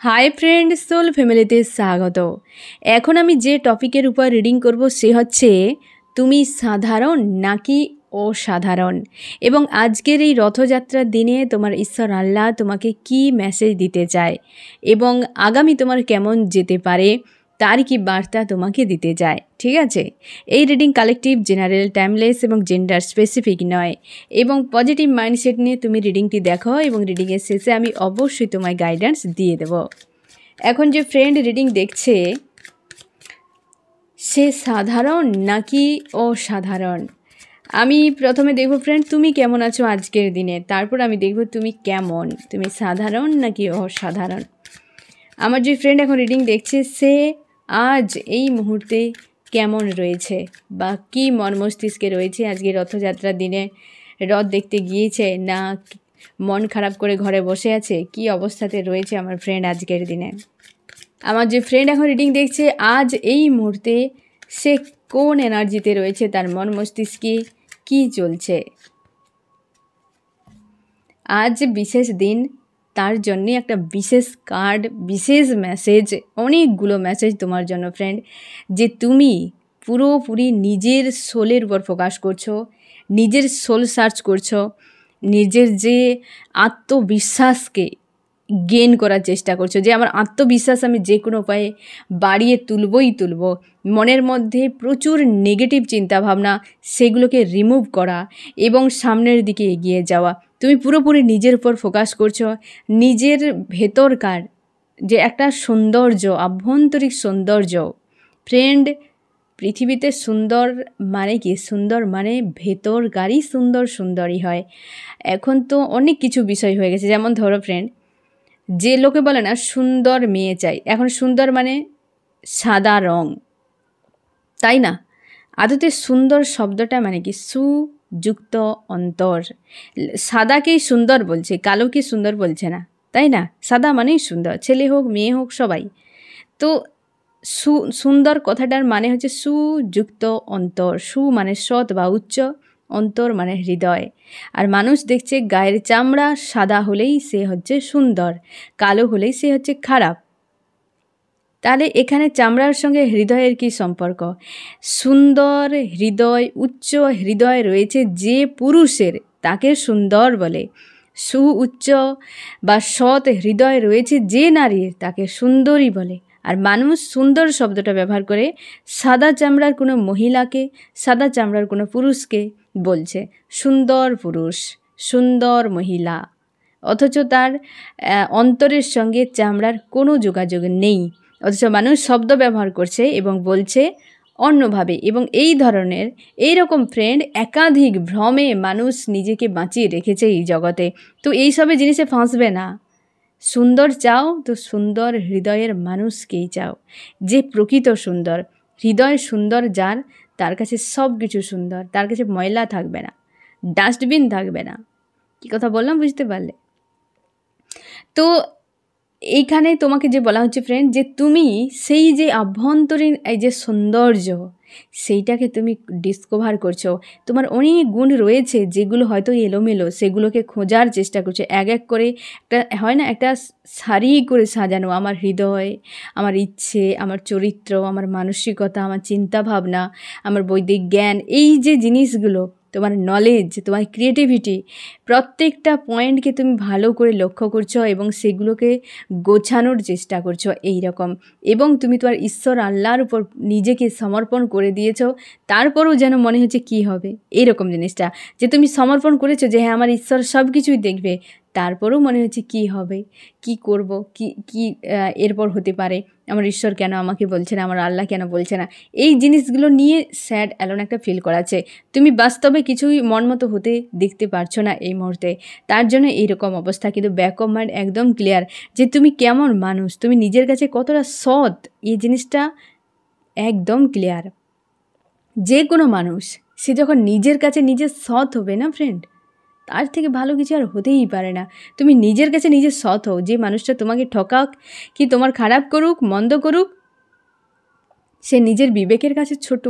Hi friend, soul ফ্যামিলিতে স্বাগত। এখন আমি যে টপিকের উপর রিডিং করব সে হচ্ছে তুমি সাধারণ নাকি অসাধারণ। এবং আজকের এই রথযাত্রার দিনে তোমার ঈশ্বর আল্লাহ তোমাকে কি মেসেজ দিতে চায় এবং আগামী তোমার কেমন যেতে পারে তার কি বার্তা তোমাকে দিতে যায়। ঠিক আছে, এই রিডিং কালেকটিভ, জেনারেল, টাইমলেস এবং জেন্ডার স্পেসিফিক নয়। এবং পজিটিভ মাইন্ডসেট নিয়ে তুমি রিডিংটি দেখো এবং রিডিংয়ের শেষে আমি অবশ্যই তোমায় গাইডেন্স দিয়ে দেব। এখন যে ফ্রেন্ড রিডিং দেখছে সে সাধারণ নাকি অসাধারণ, আমি প্রথমে দেখব ফ্রেন্ড তুমি কেমন আছো আজকের দিনে, তারপর আমি দেখব তুমি কেমন, তুমি সাধারণ নাকি অসাধারণ। আমার যে ফ্রেন্ড এখন রিডিং দেখছে সে আজ এই মুহূর্তে কেমন রয়েছে বা কি মন মস্তিষ্কে রয়েছে আজকে রথযাত্রার দিনে, রথ দেখতে গিয়েছে না মন খারাপ করে ঘরে বসে আছে, কি অবস্থাতে রয়েছে আমার ফ্রেন্ড আজকের দিনে। আমার যে ফ্রেন্ড এখন রিডিং দেখছে আজ এই মুহূর্তে সে কোন এনার্জিতে রয়েছে, তার মন মস্তিষ্কে কি চলছে। আজ বিশেষ দিন, তার জন্যে একটা বিশেষ কার্ড, বিশেষ মেসেজ, অনেকগুলো মেসেজ তোমার জন্য ফ্রেন্ড, যে তুমি পুরোপুরি নিজের সোলের উপর ফোকাস করছো, নিজের সোল সার্চ করছো, নিজের যে আত্মবিশ্বাসকে গেইন করার চেষ্টা করছো, যে আমার আত্মবিশ্বাস আমি যে কোনো উপায়ে বাড়িয়ে তুলব। মনের মধ্যে প্রচুর নেগেটিভ চিন্তাভাবনা সেগুলোকে রিমুভ করা এবং সামনের দিকে এগিয়ে যাওয়া। তুমি পুরোপুরি নিজের উপর ফোকাস করছো, নিজের ভেতরকার যে একটা সৌন্দর্য, আভ্যন্তরিক সৌন্দর্য। ফ্রেন্ড, পৃথিবীতে সুন্দর মানে কি? সুন্দর মানে ভেতরকারই সুন্দরই হয়। এখন তো অনেক কিছু বিষয় হয়ে গেছে, যেমন ধরো ফ্রেন্ড, যে লোকে বলে না সুন্দর মেয়ে চাই, এখন সুন্দর মানে সাদা রং, তাই না? আদতে সুন্দর শব্দটা মানে কি? সুযুক্ত অন্তর। সাদাকেই সুন্দর বলছে, কালোকে সুন্দর বলছে না, তাই না? সাদা মানেই সুন্দর, ছেলে হোক মেয়ে হোক সবাই। তো সুন্দর কথাটার মানে হচ্ছে সুযুক্ত অন্তর। সু মানে সৎ বা উচ্চ, অন্তর মানে হৃদয়। আর মানুষ দেখছে গায়ের চামড়া সাদা হলেই সে হচ্ছে সুন্দর, কালো হলেই সে হচ্ছে খারাপ। তাহলে এখানে চামড়ার সঙ্গে হৃদয়ের কি সম্পর্ক? সুন্দর হৃদয়, উচ্চ হৃদয় রয়েছে যে পুরুষের, তাকে সুন্দর বলে। উচ্চ বা সৎ হৃদয় রয়েছে যে নারীর, তাকে সুন্দরী বলে। আর মানুষ সুন্দর শব্দটা ব্যবহার করে সাদা চামড়ার কোনো মহিলাকে, সাদা চামড়ার কোনো পুরুষকে বলছে সুন্দর পুরুষ, সুন্দর মহিলা, অথচ তার অন্তরের সঙ্গে চামড়ার কোনো যোগাযোগ নেই। অথচ মানুষ শব্দ ব্যবহার করছে এবং বলছে অন্যভাবে। এবং এই ধরনের এইরকম ফ্রেন্ড একাধিক ভ্রমে মানুষ নিজেকে বাঁচিয়ে রেখেছে এই জগতে। তো এইসবে জিনিসে ফাঁসবে না। সুন্দর চাও তো সুন্দর হৃদয়ের মানুষকেই চাও, যে প্রকৃত সুন্দর। হৃদয় সুন্দর যার, তার কাছে সব কিছু সুন্দর, তার কাছে ময়লা থাকবে না, ডাস্টবিন থাকবে না। কী কথা বললাম বুঝতে পারলে? তো এইখানে তোমাকে যে বলা হচ্ছে ফ্রেন্ড, যে তুমি সেই যে আভ্যন্তরীণ এই যে সৌন্দর্য, সেইটাকে তুমি ডিসকভার করছো। তোমার অনেক গুণ রয়েছে যেগুলো হয়তো এলোমেলো, সেগুলোকে খোঁজার চেষ্টা করছো। এক এক করে একটা হয় না, একটা সারি করে সাজানো, আমার হৃদয়, আমার ইচ্ছে, আমার চরিত্র, আমার মানসিকতা, আমার চিন্তাভাবনা, আমার বৈদিক জ্ঞান, এই যে জিনিসগুলো, তোমার নলেজ, তোমার ক্রিয়েটিভিটি, প্রত্যেকটা পয়েন্টকে তুমি ভালো করে লক্ষ্য করছো এবং সেগুলোকে গোছানোর চেষ্টা করছো এই রকম। এবং তুমি তোমার ঈশ্বর আল্লাহর উপর নিজেকে সমর্পণ করে দিয়েছো, তারপরেও যেন মনে হচ্ছে কি হবে এইরকম জিনিসটা, যে তুমি সমর্পণ করেছো যে হ্যাঁ আমার ঈশ্বর সব কিছুই দেখবে, তারপরেও মনে হচ্ছে কি হবে, কি করব, কি এরপর হতে পারে, আমার ঈশ্বর কেন আমাকে বলছে না, আমার আল্লাহ কেন বলছে না, এই জিনিসগুলো নিয়ে স্যাড অ্যালোন একটা ফিল করাচ্ছে। তুমি বাস্তবে কিছুই মন মতো হতে দেখতে পারছো না এই মুহূর্তে, তার জন্য এইরকম অবস্থা। কিন্তু ব্যাক অফ মাইন্ড একদম ক্লিয়ার যে তুমি কেমন মানুষ, তুমি নিজের কাছে কতটা সৎ, এই জিনিসটা একদম ক্লিয়ার। যে কোনো মানুষ সে যখন নিজের কাছে নিজে সৎ হবে না ফ্রেন্ড, তার থেকে ভালো কিছু আর হতেই পারে না। তুমি নিজের কাছে নিজে সৎ হও, যে মানুষটা তোমাকে ঠকাক কি তোমার খারাপ করুক, মন্দ করুক, সে নিজের বিবেকের কাছে ছোট।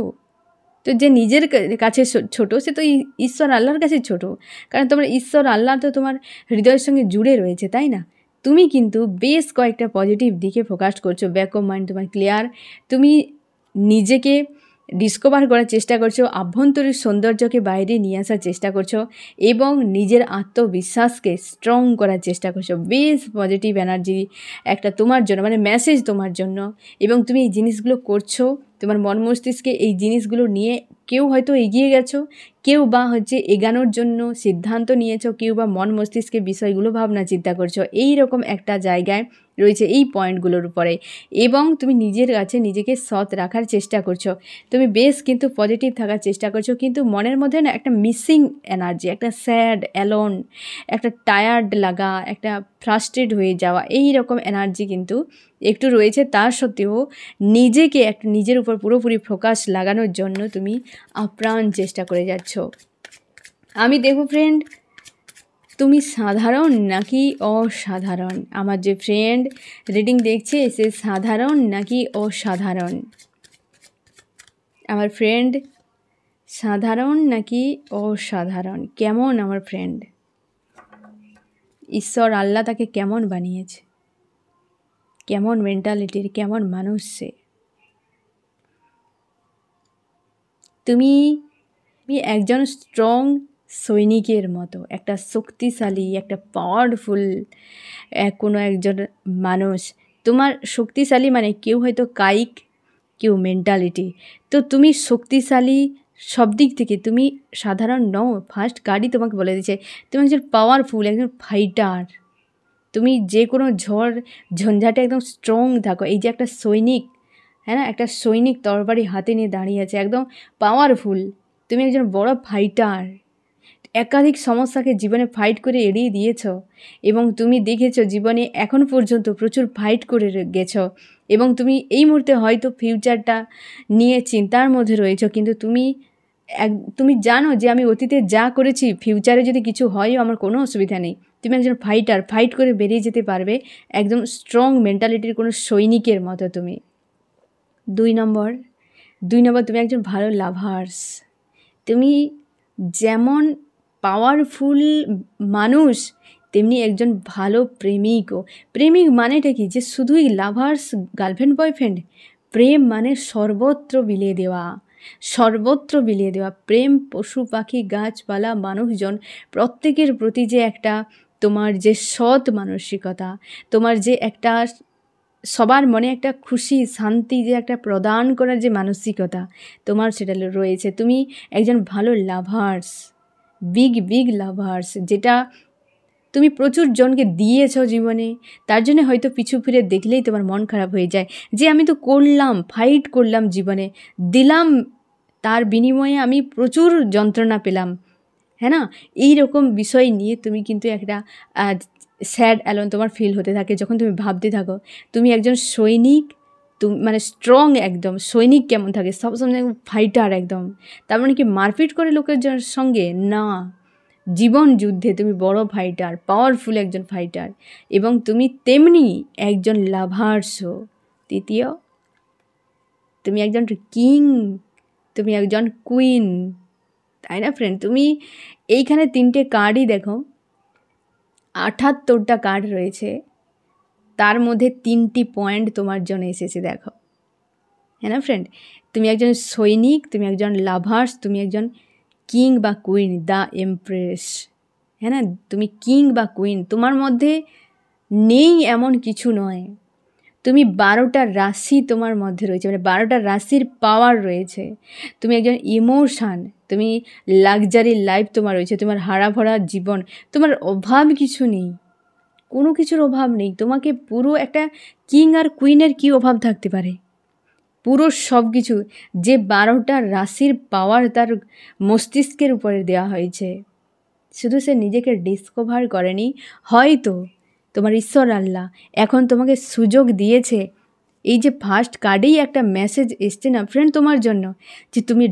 তো যে নিজের কাছে ছোট, সে তো ঈশ্বর আল্লাহর কাছে ছোট, কারণ তোমার ঈশ্বর আল্লাহ তো তোমার হৃদয়ের সঙ্গে জুড়ে রয়েছে, তাই না? তুমি কিন্তু বেশ কয়েকটা পজিটিভ দিকে ফোকাস করছো, ব্যাক অফ মাইন্ড তোমার ক্লিয়ার। তুমি নিজেকে ডিসকভার করার চেষ্টা করছো, আভ্যন্তরীণ সৌন্দর্যকে বাইরে নিয়ে আসার চেষ্টা করছো এবং নিজের আত্মবিশ্বাসকে স্ট্রং করার চেষ্টা করছো। বেশ পজিটিভ এনার্জি একটা তোমার জন্য, মানে মেসেজ তোমার জন্য। এবং তুমি এই জিনিসগুলো করছো, তোমার মন মস্তিষ্কে এই জিনিসগুলো নিয়ে কেউ হয়তো এগিয়ে গেছো, কেউ বা এগানোর জন্য সিদ্ধান্ত নিয়েছো, কেউ বা মন মস্তিষ্কে বিষয়গুলো ভাবনা চিন্তা করছো। এই রকম একটা জায়গায় রয়েছে এই পয়েন্টগুলোর উপরে। এবং তুমি নিজের কাছে নিজেকে সৎ রাখার চেষ্টা করছো, তুমি বেশ কিন্তু পজিটিভ থাকার চেষ্টা করছো, কিন্তু মনের মধ্যে না একটা মিসিং এনার্জি, একটা স্যাড, অ্যালোন, একটা টায়ার্ড লাগা, একটা ফ্রাস্ট্রেট হয়ে যাওয়া, এই রকম এনার্জি কিন্তু একটু রয়েছে। তার সত্ত্বেও নিজেকে একটা নিজের উপর পুরোপুরি ফোকাস লাগানোর জন্য তুমি আপ্রাণ চেষ্টা করে যাচ্ছ। আমি দেখো ফ্রেন্ড, তুমি সাধারণ নাকি অসাধারণ? আমার যে ফ্রেন্ড রিডিং দেখছে, সে সাধারণ নাকি অসাধারণ? আমার ফ্রেন্ড সাধারণ নাকি অসাধারণ? কেমন আমার ফ্রেন্ড? ঈশ্বর আল্লাহ তাকে কেমন বানিয়েছে, কেমন মেন্টালিটির, কেমন মানুষ সে? তুমি একজন স্ট্রং সৈনিকের মতো, একটা শক্তিশালী, একটা পাওয়ারফুল কোনো একজন মানুষ। তোমার শক্তিশালী মানে কেউ হয়তো কায়িক, কেউ মেন্টালিটি। তো তুমি শক্তিশালী সব দিক থেকে, তুমি সাধারণ নও। ফার্স্ট কার্ডই তোমাকে বলে দিচ্ছে তুমি একজন পাওয়ারফুল, একজন ফাইটার। তুমি যে কোনো ঝড় ঝঞ্ঝাটে একদম স্ট্রং থাকো। এই যে একটা সৈনিক, হ্যাঁ না, একটা সৈনিক তরবারি হাতে নিয়ে দাঁড়িয়ে আছে, একদম পাওয়ারফুল। তুমি একজন বড় ফাইটার, একাধিক সমস্যাকে জীবনে ফাইট করে এড়িয়ে দিয়েছ এবং তুমি দেখেছো জীবনে এখন পর্যন্ত প্রচুর ফাইট করে গেছো। এবং তুমি এই মুহূর্তে হয়তো ফিউচারটা নিয়ে চিন্তার মধ্যে রয়েছো, কিন্তু তুমি জানো যে আমি অতীতে যা করেছি, ফিউচারে যদি কিছু হয়ও আমার কোনো অসুবিধা নেই। তুমি একজন ফাইটার, ফাইট করে বেরিয়ে যেতে পারবে, একদম স্ট্রং মেন্টালিটির কোনো সৈনিকের মতো তুমি। দুই নম্বর তুমি একজন ভালো লাভার্স। তুমি যেমন পাওয়ারফুল মানুষ, তেমনি একজন ভালো প্রেমিকও। প্রেমিক মানেটা কি, যে শুধুই লাভার্স, গার্লফ্রেন্ড বয়ফ্রেন্ড? প্রেম মানে সর্বত্র বিলিয়ে দেওয়া, সর্বত্র বিলিয়ে দেওয়া প্রেম। পশু পাখি, গাছপালা, মানুষজন, প্রত্যেকের প্রতি যে একটা তোমার যে সৎ মানসিকতা, তোমার যে একটা সবার মনে একটা খুশি, শান্তি যে একটা প্রদান করার যে মানসিকতা তোমার, সেটা রয়েছে। তুমি একজন ভালো লাভার্স, বিগ লাভার্স, যেটা তুমি প্রচুর জনকে দিয়েছো জীবনে। তার জন্য হয়তো পিছু ফিরে দেখলেই তোমার মন খারাপ হয়ে যায়, যে আমি তো করলাম, ফাইট করলাম, জীবনে দিলাম, তার বিনিময়ে আমি প্রচুর যন্ত্রণা পেলাম, হ্যাঁ না? এই রকম বিষয় নিয়ে তুমি কিন্তু একটা স্যাড, অ্যালোন তোমার ফিল হতে থাকে যখন তুমি ভাবতে থাকো। তুমি একজন সৈনিক, তুমি মানে স্ট্রং, একদম সৈনিক কেমন থাকে, সবসময় ফাইটার একদম। তার মানে কি মারপিট করে লোকের সঙ্গে? না, জীবন যুদ্ধে তুমি বড় ফাইটার, পাওয়ারফুল একজন ফাইটার। এবং তুমি তেমনি একজন লাভার্সও। তৃতীয়, তুমি একজন কিং, তুমি একজন কুইন, তাই না ফ্রেন্ড? তুমি এইখানে 3টে কার্ডই দেখো, 78টা কার্ড রয়েছে, তার মধ্যে 3টি পয়েন্ট তোমার জন্য এসেছে, দেখো, হ্যাঁ না ফ্রেন্ড? তুমি একজন সৈনিক, তুমি একজন লাভার্স, তুমি একজন কিং বা কুইন, দ্য এমপ্রেস, হ্যাঁ না? তুমি কিং বা কুইন, তোমার মধ্যে নেই এমন কিছু নয়। তুমি 12টা রাশি তোমার মধ্যে রয়েছে, মানে 12টা রাশির পাওয়ার রয়েছে। তুমি একজন ইমোশান, তুমি লাক্সারি লাইফ তোমার রয়েছে, তোমার হারা ভরা জীবন, তোমার অভাব কিছু নেই, কোনো কিছুর অভাব নেই। তোমাকে পুরো একটা কিং আর কুইনের কী অভাব থাকতে পারে? পুরো সব কিছু, যে 12টা রাশির পাওয়ার তার মস্তিষ্কের উপরে দেওয়া হয়েছে। শুধু সে নিজেকে ডিসকভার করেনি, হয়তো তোমার ঈশ্বর আল্লাহ এখন তোমাকে সুযোগ দিয়েছে। এই যে ফার্স্ট কার্ডেই একটা মেসেজ এসছে না ফ্রেন্ড তোমার জন্য, যে তুমি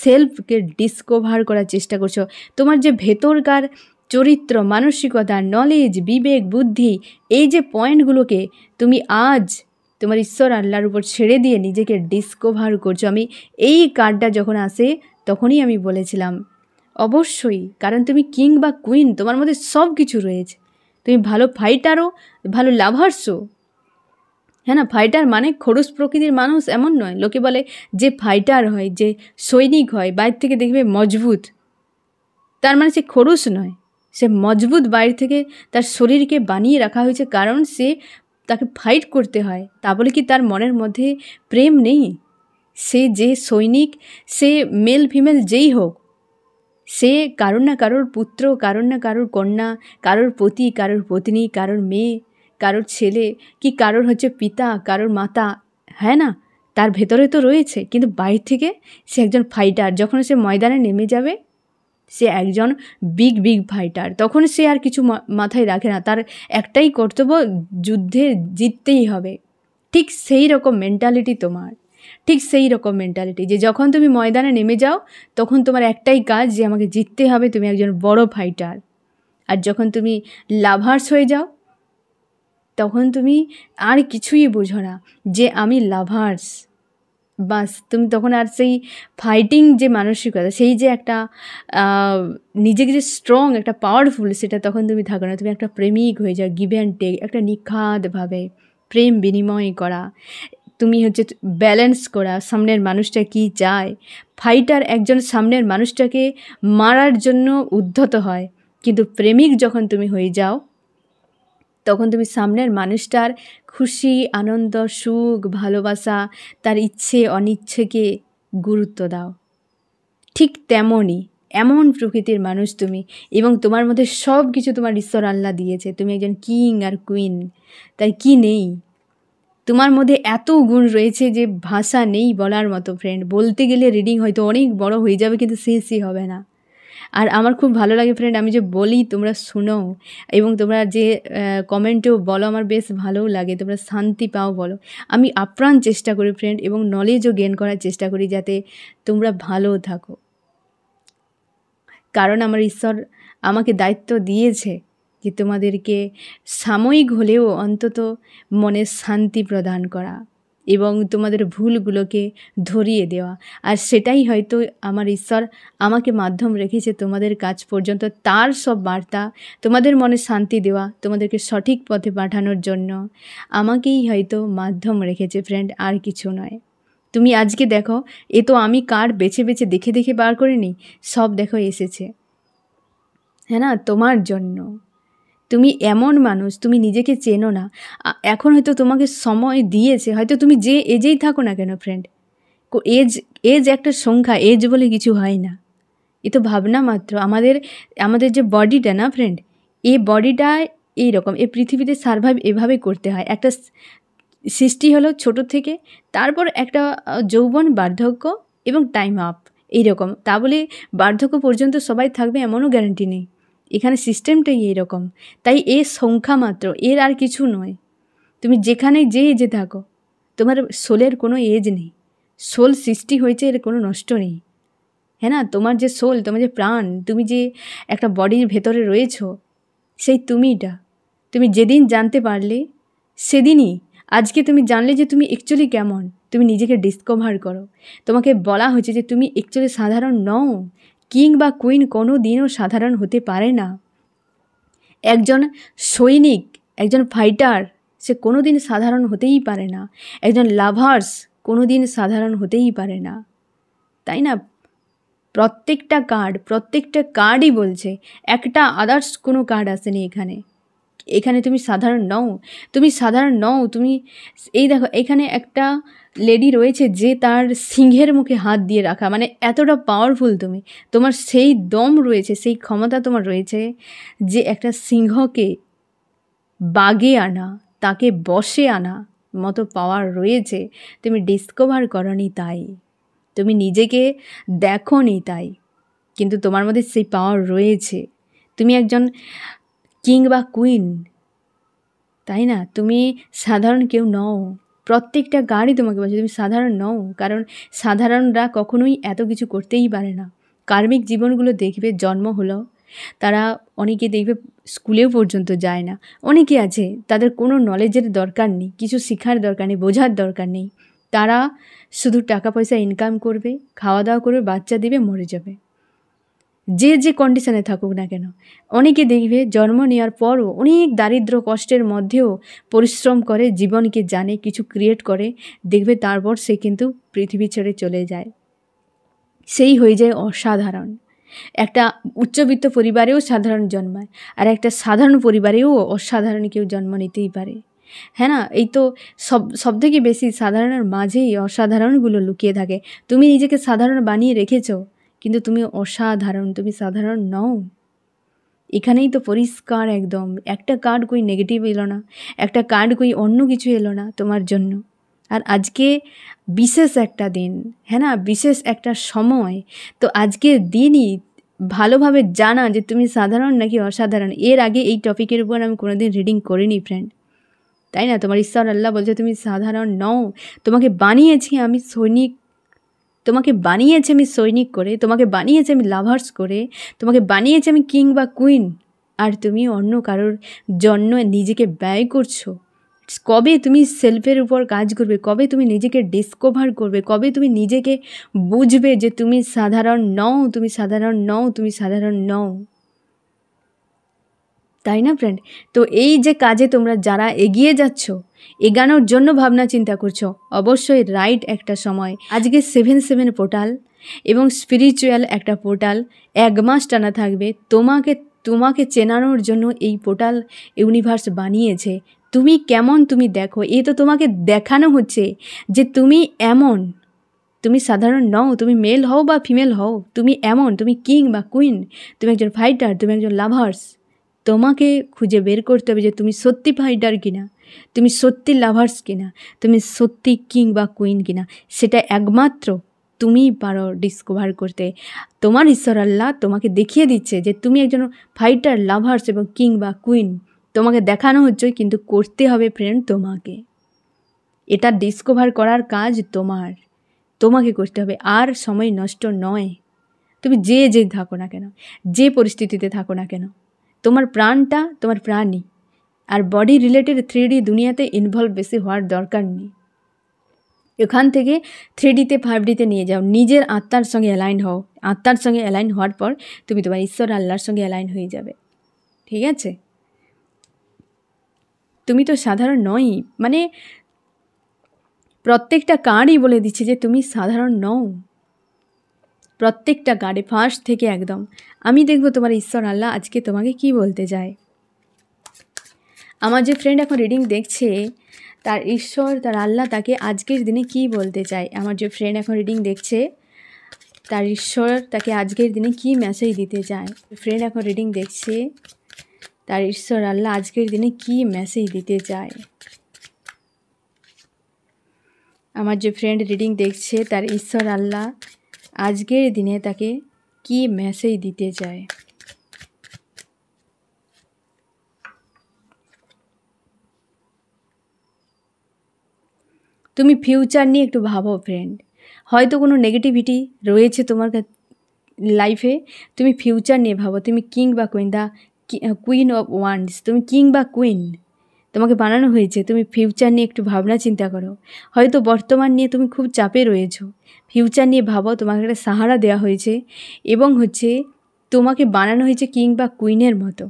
সেলফকে ডিসকভার করার চেষ্টা করছো। তোমার যে ভেতরকার চরিত্র, মানসিকতা, নলেজ, বিবেক, বুদ্ধি, এই যে পয়েন্টগুলোকে তুমি আজ তোমার ঈশ্বর আল্লাহর উপর ছেড়ে দিয়ে নিজেকে ডিসকভার করছো। আমি এই কার্ডটা যখন আসে তখনই আমি বলেছিলাম অবশ্যই, কারণ তুমি কিং বা কুইন, তোমার মধ্যে সব কিছু রয়েছে, তুমি ভালো ফাইটারও, ভালো লাভার্সও। হ্যাঁ না, ফাইটার মানে খরুশ প্রকৃতির মানুষ এমন নয়। লোকে বলে যে ফাইটার হয়, যে সৈনিক হয়, বাইরে থেকে দেখবে মজবুত, তার মানে সে খরুশ নয়, সে মজবুত। বাইরে থেকে তার শরীরকে বানিয়ে রাখা হয়েছে, কারণ সে তাকে ফাইট করতে হয়। তা বলে কি তার মনের মধ্যে প্রেম নেই? সে যে সৈনিক, সে মেল ফিমেল যেই হোক, সে কারোর না কারোর পুত্র, কারোর না কারোর কন্যা, কারোর পতি, কারোর পত্নী, কারোর মেয়ে, কারোর ছেলে, কি কারোর হচ্ছে পিতা, কারোর মাতা, হ্যাঁ না, তার ভেতরে তো রয়েছে। কিন্তু বাইরে থেকে সে একজন ফাইটার। যখন সে ময়দানে নেমে যাবে, সে একজন বিগ ফাইটার। তখন সে আর কিছু মাথায় রাখে না, তার একটাই কর্তব্য, যুদ্ধে জিততেই হবে। ঠিক সেই রকম মেন্টালিটি তোমার, ঠিক সেই রকম মেন্টালিটি, যে যখন তুমি ময়দানে নেমে যাও তখন তোমার একটাই কাজ, যে আমাকে জিততে হবে, তুমি একজন বড় ফাইটার। আর যখন তুমি লাভার্স হয়ে যাও, তখন তুমি আর কিছুই বোঝো না, যে আমি লাভার্স, বাস। তুমি তখন আর সেই ফাইটিং যে মানসিকতা, সেই যে একটা নিজেকে যে স্ট্রং, একটা পাওয়ারফুল, সেটা তখন তুমি থাকো না। তুমি একটা প্রেমিক হয়ে যাও, গিভ অ্যান্ড টেক, একটা নিখাতভাবে প্রেম বিনিময় করা, তুমি হচ্ছে ব্যালেন্স করা, সামনের মানুষটা কি চায়। ফাইটার একজন সামনের মানুষটাকে মারার জন্য উদ্ধত হয়, কিন্তু প্রেমিক যখন তুমি হয়ে যাও, তখন তুমি সামনের মানুষটার খুশি, আনন্দ, সুখ, ভালোবাসা, তার ইচ্ছে অনিচ্ছেকে গুরুত্ব দাও। ঠিক তেমনই, এমন প্রকৃতির মানুষ তুমি, এবং তোমার মধ্যে সব কিছু তোমার ঈশ্বর আল্লাহ দিয়েছে। তুমি একজন কিং আর কুইন, তাই কি নেই তোমার মধ্যে? এত গুণ রয়েছে যে ভাষা নেই বলার মতো ফ্রেন্ড। বলতে গেলে রিডিং হয়তো অনেক বড় হয়ে যাবে, কিন্তু শেষই হবে না। আর আমার খুব ভালো লাগে ফ্রেন্ড, আমি যে বলি তোমরা শুনো, এবং তোমরা যে কমেন্টেও বলো, আমার বেশ ভালোও লাগে, তোমরা শান্তি পাও বলো। আমি আপ্রাণ চেষ্টা করি ফ্রেন্ড, এবং নলেজও গেইন করার চেষ্টা করি, যাতে তোমরা ভালো থাকো। কারণ আমার ঈশ্বর আমাকে দায়িত্ব দিয়েছে যে তোমাদেরকে সাময়িক হলেও অন্তত মনে শান্তি প্রদান করা, এবং তোমাদের ভুলগুলোকে ধরিয়ে দেওয়া। আর সেটাই হয়তো আমার ঈশ্বর আমাকে মাধ্যম রেখেছে তোমাদের কাছ পর্যন্ত, তার সব বার্তা তোমাদের মনে শান্তি দেওয়া, তোমাদেরকে সঠিক পথে পাঠানোর জন্য আমাকেই হয়তো মাধ্যম রেখেছে ফ্রেন্ড, আর কিছু নয়। তুমি আজকে দেখো, এ তো আমি কার্ড বেছে বেছে দেখে দেখে বার করিনি, সব দেখো এসেছে, হ্যাঁ না, তোমার জন্য। তুমি এমন মানুষ, তুমি নিজেকে চেনো না। এখন হয়তো তোমাকে সময় দিয়েছে, হয়তো তুমি যে এজেই থাকো না কেন ফ্রেন্ড, এজ একটা সংখ্যা, এজ বলে কিছু হয় না, এ তো ভাবনা মাত্র। আমাদের যে বডিটা না ফ্রেন্ড, এই বডিটা এইরকম, এই পৃথিবীতে সার্ভাইভ এভাবে করতে হয়। একটা সৃষ্টি হলো ছোট থেকে, তারপর একটা যৌবন, বার্ধক্য এবং টাইম আপ, এইরকম। তা বলে বার্ধক্য পর্যন্ত সবাই থাকবে এমনও গ্যারান্টি নেই। এখানে সিস্টেমটাই এইরকম। তাই এ সংখ্যা মাত্র, এর আর কিছু নয়। তুমি যেখানে যে এজে থাকো, তোমার সোলের কোনো এজ নেই। সোল সৃষ্টি হয়েছে, এর কোনো নষ্ট নেই, হ্যাঁ না। তোমার যে সোল, তোমার যে প্রাণ, তুমি যে একটা বডির ভেতরে রয়েছো, সেই তুমিটা তুমি যেদিন জানতে পারলে, সেদিনই, আজকে তুমি জানলে যে তুমি অ্যাকচুয়ালি কেমন। তুমি নিজেকে ডিসকভার করো। তোমাকে বলা হয়েছে যে তুমি অ্যাকচুয়ালি সাধারণ নও। কিং বা কুইন কোনো দিনও সাধারণ হতে পারে না। একজন সৈনিক, একজন ফাইটার, সে কোনো দিন সাধারণ হতেই পারে না। একজন লাভার্স কোনো দিন সাধারণ হতেই পারে না, তাই না? প্রত্যেকটা কার্ডই বলছে, একটা আদার্স কোনো কার্ড আসেনি এখানে তুমি সাধারণ নও। তুমি এই দেখো, এখানে একটা লেডি রয়েছে যে তার সিংহের মুখে হাত দিয়ে রাখা, মানে এতটা পাওয়ারফুল তুমি। তোমার সেই দম রয়েছে, সেই ক্ষমতা তোমার রয়েছে, যে একটা সিংহকে বাগে আনা, তাকে বশে আনা মতো পাওয়ার রয়েছে। তুমি ডিসকভার করনি, তাই তুমি নিজেকে দেখোনি, তাই। কিন্তু তোমার মধ্যে সেই পাওয়ার রয়েছে। তুমি একজন কিং বা কুইন, তাই না? তুমি সাধারণ কেউ নও। প্রত্যেকটা গাড়ি তোমাকে বলছে তুমি সাধারণ নও, কারণ সাধারণরা কখনোই এত কিছু করতেই পারে না। কার্মিক জীবনগুলো দেখবে, জন্ম হলো, তারা অনেকে দেখবে স্কুলেও পর্যন্ত যায় না। অনেকে আছে তাদের কোনো নলেজের দরকার নেই, কিছু শেখার দরকার নেই, বোঝার দরকার নেই। তারা শুধু টাকা পয়সা ইনকাম করবে, খাওয়া দাওয়া করবে, বাচ্চা দিবে, মরে যাবে। যে যে কন্ডিশনে থাকুক না কেন। অনেকে দেখবে জন্ম নেওয়ার পরও অনেক দারিদ্র কষ্টের মধ্যেও পরিশ্রম করে, জীবনকে জানে, কিছু ক্রিয়েট করে, দেখবে তারপর সে কিন্তু পৃথিবী ছেড়ে চলে যায়, সেই হয়ে যায় অসাধারণ। একটা উচ্চবিত্ত পরিবারেও সাধারণ জন্মায়, আর একটা সাধারণ পরিবারেও অসাধারণ কেউ জন্ম নিতেই পারে। হ্যাঁ না, এই তো সব থেকে বেশি সাধারণের মাঝেই অসাধারণগুলো লুকিয়ে থাকে। তুমি নিজেকে সাধারণ বানিয়ে রেখেছো, কিন্তু তুমি অসাধারণ, তুমি সাধারণ নও। এখানেই তো পরিষ্কার একদম, একটা কার্ড কই নেগেটিভ এলো না, একটা কার্ড কই অন্য কিছু এলো না তোমার জন্য। আর আজকে বিশেষ একটা দিন, হ্যাঁ না, বিশেষ একটা সময়। তো আজকের দিনই ভালোভাবে জানা যে তুমি সাধারণ নাকি অসাধারণ। এর আগে এই টপিকের উপর আমি কোনোদিন রিডিং করিনি ফ্রেন্ড, তাই না? তোমার ঈশ্বর আল্লাহ বলছে তুমি সাধারণ নও, তোমাকে বানিয়েছি আমি সৈনিক, তোমাকে বানিয়েছে আমি সৈনিক করে, তোমাকে বানিয়েছে আমি লাভার্স করে, তোমাকে বানিয়েছে আমি কিং বা কুইন। আর তুমি অন্য কারোর জন্য নিজেকে ব্যয় করছো। কবে তুমি সেলফের উপর কাজ করবে, কবে তুমি নিজেকে ডিসকভার করবে, কবে তুমি নিজেকে বুঝবে যে তুমি সাধারণ নও, তুমি সাধারণ নও, তুমি সাধারণ নও, তাই না ফ্রেন্ড? তো এই যে কাজে তোমরা যারা এগিয়ে যাচ্ছ, এগানোর জন্য ভাবনা চিন্তা করছো, অবশ্যই রাইট একটা সময়। আজকে 7/7 পোর্টাল এবং স্পিরিচুয়াল একটা পোর্টাল 1 মাস টানা থাকবে। তোমাকে চেনানোর জন্য এই পোর্টাল ইউনিভার্স বানিয়েছে। তুমি কেমন তুমি দেখো, এ তো তোমাকে দেখানো হচ্ছে যে তুমি এমন, তুমি সাধারণ নও, তুমি মেল হও বা ফিমেল হও, তুমি এমন, তুমি কিং বা কুইন, তুমি একজন ফাইটার, তুমি একজন লাভার্স। তোমাকে খুঁজে বের করতে হবে যে তুমি সত্যি ফাইটার কিনা, তুমি সত্যি লাভার্স কিনা, তুমি সত্যি কিং বা কুইন কিনা। সেটা একমাত্র তুমিই পারো ডিসকভার করতে। তোমার ঈশ্বর আল্লাহ তোমাকে দেখিয়ে দিচ্ছে যে তুমি একজন ফাইটার, লাভার্স এবং কিং বা কুইন। তোমাকে দেখানো হচ্ছে, কিন্তু করতে হবে ফ্রেন্ড তোমাকে। এটা ডিসকভার করার কাজ তোমাকে করতে হবে, আর সময় নষ্ট নয়। তুমি যে থাকো না কেন, যে পরিস্থিতিতে থাকো না কেন, তোমার প্রাণটা তোমার প্রাণই। আর বডি রিলেটেড 3D দুনিয়াতে ইনভলভ বেশি হওয়ার দরকার নেই। এখান থেকে 3Dতে 5Dতে নিয়ে যাও, নিজের আত্মার সঙ্গে অ্যালাইন হও। আত্মার সঙ্গে অ্যালাইন হওয়ার পর তুমি তোমার ঈশ্বর আল্লাহর সঙ্গে অ্যালাইন হয়ে যাবে। ঠিক আছে? তুমি তো সাধারণ নই, মানে প্রত্যেকটা কার্ডই বলে দিচ্ছে যে তুমি সাধারণ নও। প্রত্যেকটা কার্ডে ফার্স্ট থেকে একদম। আমি দেখব তোমার ঈশ্বর আল্লাহ আজকে তোমাকে কি বলতে চায়। আমার যে ফ্রেন্ড এখন রিডিং দেখছে, তার ঈশ্বর, তার আল্লাহ তাকে আজকের দিনে কি বলতে চায়। আমার যে ফ্রেন্ড এখন রিডিং দেখছে, তার ঈশ্বর তাকে আজকের দিনে কি মেসেজ দিতে চায়। ফ্রেন্ড এখন রিডিং দেখছে, তার ঈশ্বর আল্লাহ আজকের দিনে কি মেসেজ দিতে চায়। আমার যে ফ্রেন্ড রিডিং দেখছে, তার ঈশ্বর আল্লাহ আজকের দিনে তাকে কি মেসেজ দিতে চায়। তুমি ফিউচার নিয়ে একটু ভাবো ফ্রেন্ড। হয়তো কোনো নেগেটিভিটি রয়েছে তোমার লাইফে, তুমি ফিউচার নিয়ে ভাবো। তুমি কিং বা queen, the queen of wands, তুমি কিং বা কুইন, তোমাকে বানানো হয়েছে। তুমি ফিউচার নিয়ে একটু ভাবনা চিন্তা করো। হয়তো বর্তমান নিয়ে তুমি খুব চাপে রয়েছো, ফিউচার নিয়ে ভাবো। তোমাকে একটা সাহারা দেওয়া হয়েছে এবং তোমাকে বানানো হয়েছে কিং বা কুইনের মতো।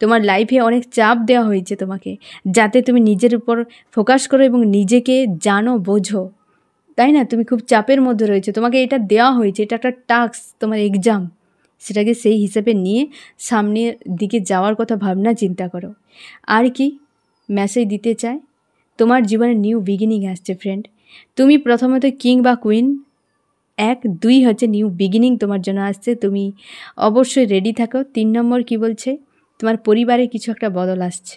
তোমার লাইফে অনেক চাপ দেওয়া হয়েছে তোমাকে, যাতে তুমি নিজের উপর ফোকাস করো এবং নিজেকে জানো, বোঝো, তাই না? তুমি খুব চাপের মধ্যে রয়েছে, তোমাকে এটা দেওয়া হয়েছে, এটা একটা টাস্ক, তোমার এক্সাম। সেটাকে সেই হিসেবে নিয়ে সামনের দিকে যাওয়ার কথা ভাবনা চিন্তা করো। আর কি মেসেজ দিতে চায়? তোমার জীবনে নিউ বিগিনিং আসছে ফ্রেন্ড। তুমি প্রথমত কিং বা কুইন, 1, 2 হচ্ছে নিউ বিগিনিং তোমার জন্য আসছে। তুমি অবশ্যই রেডি থাকো। 3 নম্বর কি বলছে? তোমার পরিবারে কিছু একটা বদল আসছে।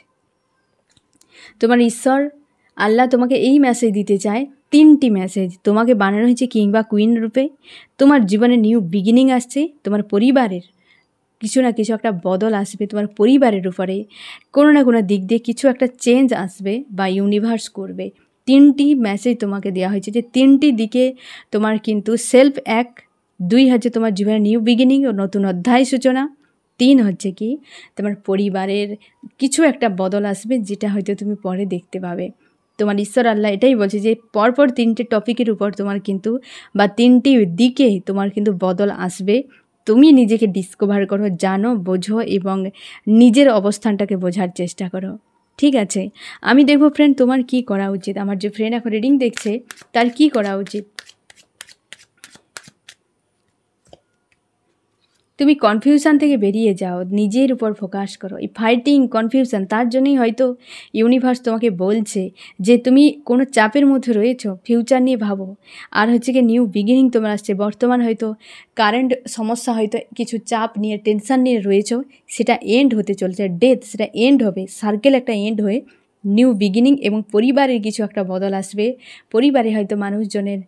তোমার ঈশ্বর আল্লাহ তোমাকে এই মেসেজ দিতে চায়, 3টি মেসেজ। তোমাকে বানানো হয়েছে কিং বা কুইন রূপে, তোমার জীবনে নিউ বিগিনিং আসছে, তোমার পরিবারের কিছু না কিছু একটা বদল আসবে, তোমার পরিবারের উপরে কোনো না কোনো দিক দিয়ে কিছু একটা চেঞ্জ আসবে বা ইউনিভার্স করবে। 3টি মেসেজ তোমাকে দেওয়া হয়েছে, যে 3টি দিকে তোমার কিন্তু সেলফ 1, 2 হচ্ছে তোমার জীবনে নিউ বিগিনিং ও নতুন অধ্যায় সূচনা, 3 হচ্ছে কি তোমার পরিবারের কিছু একটা বদল আসবে, যেটা হয়তো তুমি পরে দেখতে পাবে। তোমার ঈশ্বর আল্লাহ এটাই বলছে যে পরপর 3টে টপিকের উপর তোমার কিন্তু বা 3টি দিকে তোমার কিন্তু বদল আসবে। তুমি নিজেকে ডিসকভার করো, জানো, বোঝো এবং নিজের অবস্থানটাকে বোঝার চেষ্টা করো। ঠিক আছে, আমি দেখবো ফ্রেন্ড তোমার কি করা উচিত। আমার যে ফ্রেন্ড এখন রিডিং দেখছে তার কি করা উচিত। তুমি কনফিউশন থেকে বেরিয়ে যাও, নিজের উপর ফোকাস করো। এই ফাইটিং কনফিউশন, তার জন্যই হয়তো ইউনিভার্স তোমাকে বলছে যে তুমি কোনো চাপের মধ্যে রয়েছো, ফিউচার নিয়ে ভাবো। আর হচ্ছে কি নিউ বিগিনিং তোমার আসছে। বর্তমান হয়তো কারেন্ট সমস্যা, হয়তো কিছু চাপ নিয়ে টেনশন নিয়ে রয়েছো, সেটা এন্ড হতে চলছে। ডেথ, সেটা এন্ড হবে, সার্কেল একটা এন্ড হয়ে নিউ বিগিনিং এবং পরিবারের কিছু একটা বদল আসবে। পরিবারে হয়তো মানুষজনের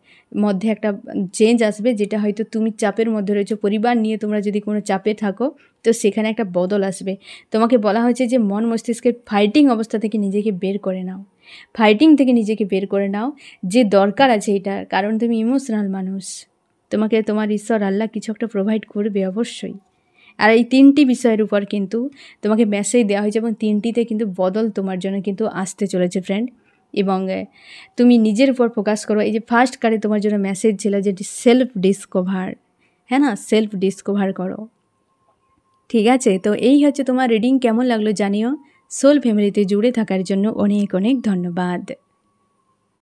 মধ্যে একটা চেঞ্জ আসবে, যেটা হয়তো তুমি চাপের মধ্যে রয়েছো। পরিবার নিয়ে তোমরা যদি কোনো চাপে থাকো তো সেখানে একটা বদল আসবে। তোমাকে বলা হয়েছে যে মন মস্তিষ্কের ফাইটিং অবস্থা থেকে নিজেকে বের করে নাও, ফাইটিং থেকে নিজেকে বের করে নাও, যে দরকার আছে এটার। কারণ তুমি ইমোশনাল মানুষ, তোমাকে তোমার ঈশ্বর আল্লাহ কিছু একটা প্রোভাইড করবে অবশ্যই। আর এই 3টি বিষয়ের উপর কিন্তু তোমাকে মেসেজ দেওয়া হয়েছে এবং 3টিতে কিন্তু বদল তোমার জন্য কিন্তু আসতে চলেছে ফ্রেন্ড। এবং তুমি নিজের উপর ফোকাস করো। এই যে ফার্স্ট কার্ডে তোমার জন্য মেসেজ ছিল যেটি সেলফ ডিসকভার, হ্যাঁ না, সেলফ ডিসকভার করো। ঠিক আছে, তো এই হচ্ছে তোমার রিডিং। কেমন লাগলো জানিও। সোল ফ্যামিলিতে জুড়ে থাকার জন্য অনেক অনেক ধন্যবাদ।